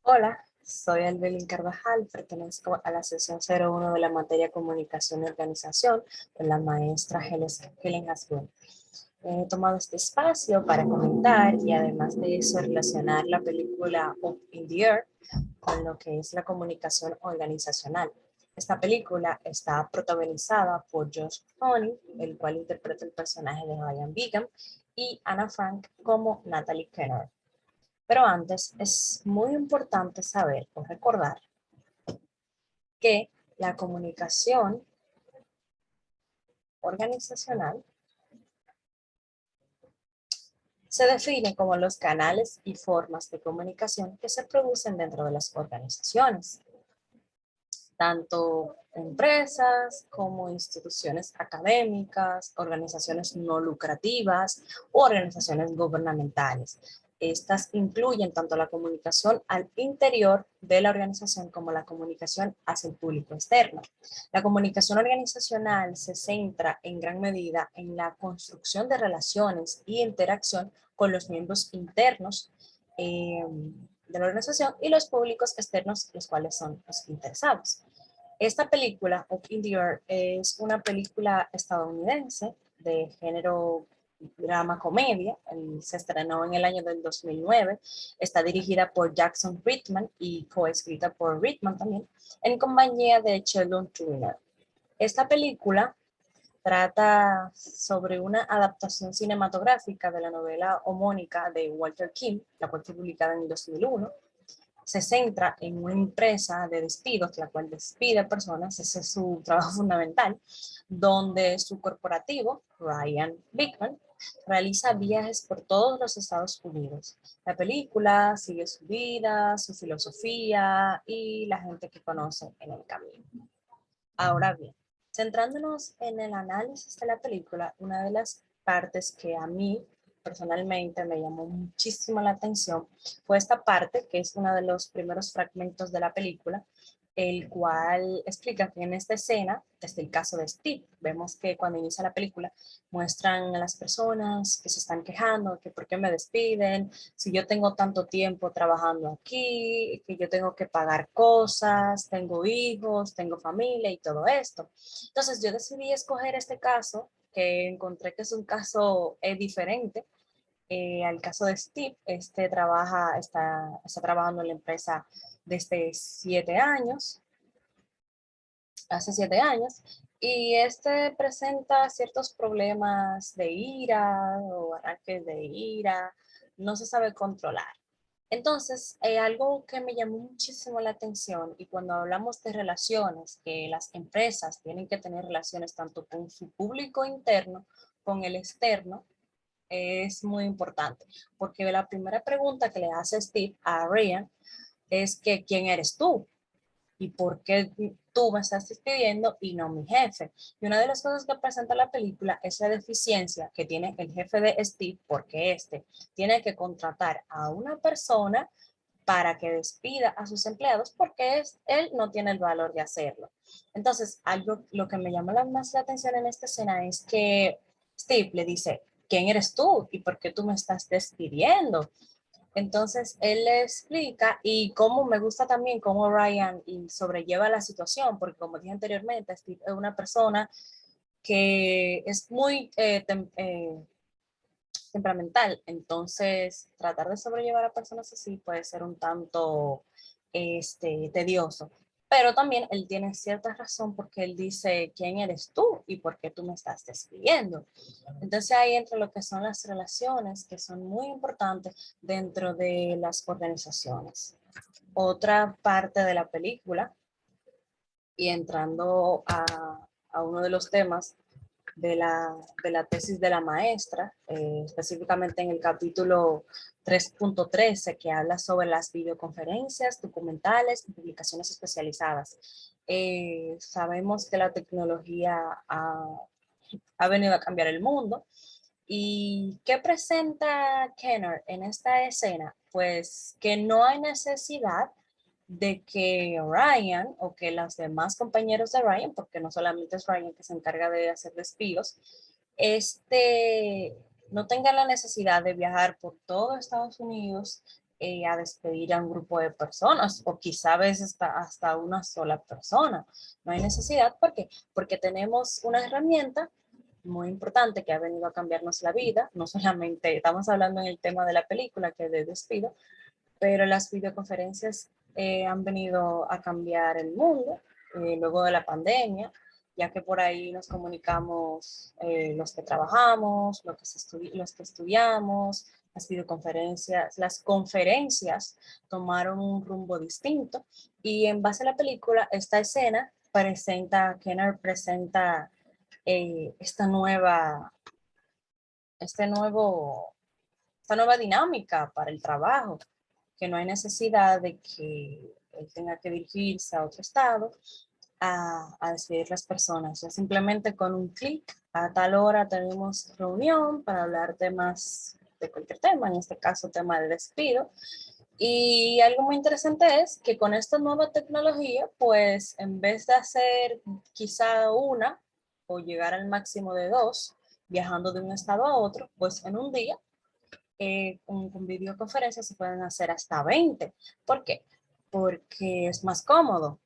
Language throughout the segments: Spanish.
Hola, soy Albelín Carvajal, pertenezco a la sesión 01 de la materia Comunicación y Organización de la maestra Helen Hasbun. He tomado este espacio para comentar y además de eso relacionar la película Up in the Air con lo que es la comunicación organizacional. Esta película está protagonizada por Josh Clooney, el cual interpreta el personaje de Ryan Bingham, y Anna Frank como Natalie Kenner. Pero antes es muy importante saber o recordar que la comunicación organizacional se define como los canales y formas de comunicación que se producen dentro de las organizaciones, tanto empresas como instituciones académicas, organizaciones no lucrativas u organizaciones gubernamentales. Estas incluyen tanto la comunicación al interior de la organización como la comunicación hacia el público externo. La comunicación organizacional se centra en gran medida en la construcción de relaciones y interacción con los miembros internos de la organización y los públicos externos, los cuales son los interesados. Esta película, Up in the Air, es una película estadounidense de género drama-comedia. Se estrenó en el año del 2009. Está dirigida por Jackson Reitman y coescrita por Reitman también, en compañía de Sheldon Turner. Esta película trata sobre una adaptación cinematográfica de la novela homónica de Walter King, la cual fue publicada en el 2001. Se centra en una empresa de despidos, la cual despide personas, ese es su trabajo fundamental, donde su corporativo, Ryan Bickman, realiza viajes por todos los Estados Unidos. La película sigue su vida, su filosofía y la gente que conoce en el camino. Ahora bien, centrándonos en el análisis de la película, una de las partes que a mí personalmente me llamó muchísimo la atención fue esta parte, que es uno de los primeros fragmentos de la película, el cual explica que en esta escena, desde el caso de Steve, vemos que cuando inicia la película muestran a las personas que se están quejando, que por qué me despiden, si yo tengo tanto tiempo trabajando aquí, que yo tengo que pagar cosas, tengo hijos, tengo familia y todo esto. Entonces yo decidí escoger este caso, que encontré que es un caso diferente al caso de Steve. Está trabajando en la empresa desde 7 años, hace 7 años, y este presenta ciertos problemas de ira o arranques de ira, no se sabe controlar. Entonces, algo que me llamó muchísimo la atención, y cuando hablamos de relaciones, que las empresas tienen que tener relaciones tanto con su público interno, con el externo, es muy importante, porque la primera pregunta que le hace Steve a Ryan es que ¿quién eres tú? ¿Y por qué tú me estás despidiendo y no mi jefe? Y una de las cosas que presenta la película es la deficiencia que tiene el jefe de Steve, porque este tiene que contratar a una persona para que despida a sus empleados porque él no tiene el valor de hacerlo. Entonces, lo que me llamó más la atención en esta escena es que Steve le dice, ¿quién eres tú? ¿Y por qué tú me estás despidiendo? Entonces, él le explica, y cómo me gusta también cómo Ryan sobrelleva la situación, porque como dije anteriormente, Steve es una persona que es muy temperamental. Entonces, tratar de sobrellevar a personas así puede ser un tanto tedioso. Pero también él tiene cierta razón, porque él dice, ¿quién eres tú? ¿Y por qué tú me estás despidiendo? Entonces ahí entra lo que son las relaciones, que son muy importantes dentro de las organizaciones. Otra parte de la película, y entrando a uno de los temas de la tesis de la maestra, específicamente en el capítulo 3.13, que habla sobre las videoconferencias, documentales y publicaciones especializadas. Sabemos que la tecnología ha venido a cambiar el mundo. ¿Y qué presenta Kenner en esta escena? Pues que no hay necesidad de que Ryan o que los demás compañeros de Ryan, porque no solamente es Ryan que se encarga de hacer despidos, no tengan la necesidad de viajar por todo Estados Unidos a despedir a un grupo de personas o quizá a veces hasta una sola persona. No hay necesidad, ¿por qué? Porque tenemos una herramienta muy importante que ha venido a cambiarnos la vida. No solamente estamos hablando en el tema de la película, que es de despido, pero las videoconferencias han venido a cambiar el mundo luego de la pandemia, ya que por ahí nos comunicamos los que trabajamos, los que estudiamos, las videoconferencias, las conferencias tomaron un rumbo distinto y en base a la película, esta escena Kenner presenta esta este nuevo, esta nueva dinámica para el trabajo, que no hay necesidad de que él tenga que dirigirse a otro estado a despedir las personas. Ya simplemente con un clic, a tal hora tenemos reunión para hablar temas de cualquier tema, en este caso tema de despido. Y algo muy interesante es que con esta nueva tecnología, pues en vez de hacer quizá una o llegar al máximo de dos, viajando de un estado a otro, pues en un día con videoconferencias se pueden hacer hasta 20. ¿Por qué? Porque es más cómodo.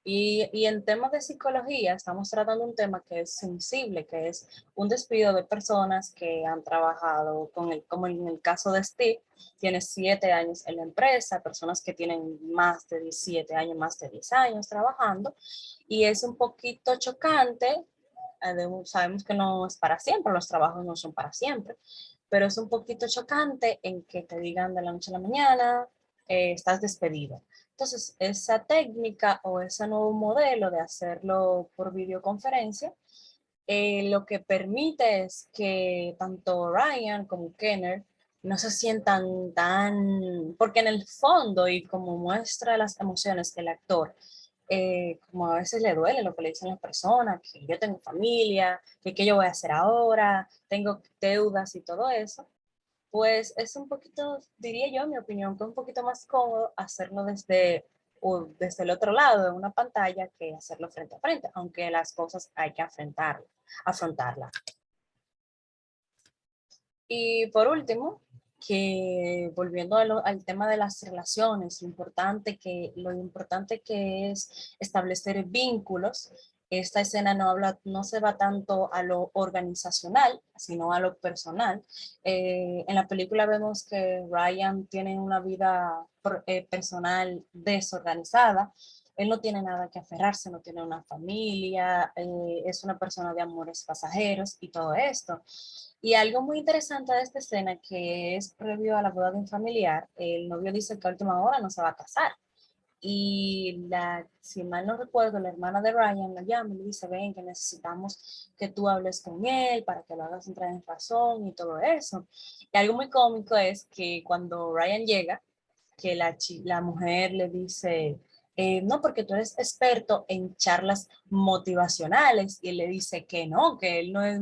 Y en temas de psicología estamos tratando un tema que es sensible, que es un despido de personas que han trabajado con él, como en el caso de Steve, tiene 7 años en la empresa, personas que tienen más de 17 años, más de 10 años trabajando, y es un poquito chocante. Sabemos que no es para siempre, los trabajos no son para siempre, pero es un poquito chocante en que te digan de la noche a la mañana, estás despedido. Entonces, esa técnica o ese nuevo modelo de hacerlo por videoconferencia, lo que permite es que tanto Ryan como Kenner no se sientan porque en el fondo y como muestra las emociones del actor, como a veces le duele lo que le dicen las personas, que yo tengo familia, que qué yo voy a hacer ahora, tengo deudas y todo eso, pues es un poquito, diría yo, en mi opinión, que es un poquito más cómodo hacerlo desde el otro lado de una pantalla que hacerlo frente a frente, aunque las cosas hay que afrontarlas. Y por último, que volviendo al tema de las relaciones, lo importante que es establecer vínculos. Esta escena no se va tanto a lo organizacional, sino a lo personal. En la película vemos que Ryan tiene una vida personal desorganizada. Él no tiene nada que aferrarse, no tiene una familia, es una persona de amores pasajeros y todo esto. Y algo muy interesante de esta escena, que es previo a la boda de un familiar, el novio dice que a última hora no se va a casar. Y si mal no recuerdo, la hermana de Ryan la llama y le dice, ven, que necesitamos que tú hables con él para que lo hagas entrar en razón y todo eso. Y algo muy cómico es que cuando Ryan llega, que la mujer le dice, no, porque tú eres experto en charlas motivacionales, y él le dice que él no es,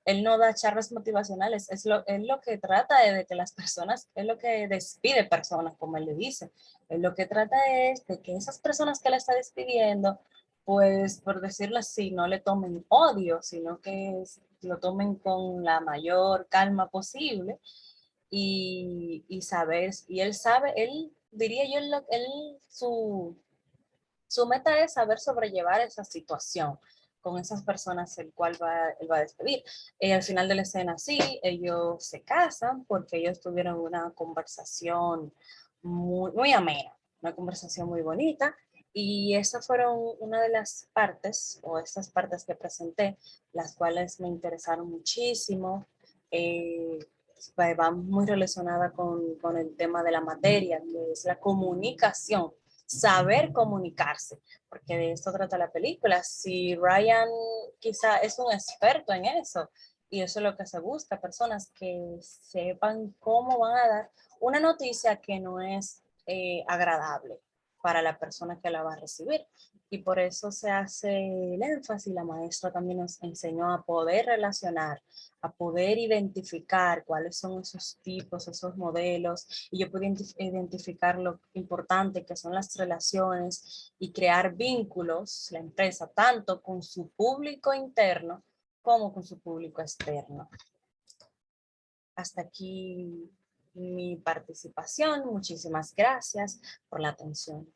él no da charlas motivacionales, es lo que trata de que las personas, es lo que despide personas, como él le dice, él lo que trata es de que esas personas que le está despidiendo, pues por decirlo así, no le tomen odio, sino que lo tomen con la mayor calma posible y saber, y él sabe, él diría yo, su meta es saber sobrellevar esa situación con esas personas el cual él va a despedir. Al final de la escena, sí, ellos se casan porque ellos tuvieron una conversación muy amena, una conversación muy bonita, y esas fueron una de las partes, o estas partes que presenté, las cuales me interesaron muchísimo. Eh, Va muy relacionada con el tema de la materia, que es la comunicación, saber comunicarse, porque de esto trata la película. Si Ryan quizá es un experto en eso, y eso es lo que se busca, personas que sepan cómo van a dar una noticia que no es agradable para la persona que la va a recibir. Y por eso se hace el énfasis, la maestra también nos enseñó a poder relacionar, a poder identificar cuáles son esos tipos, esos modelos, y yo pude identificar lo importante que son las relaciones y crear vínculos, la empresa, tanto con su público interno como con su público externo. Hasta aquí mi participación. Muchísimas gracias por la atención.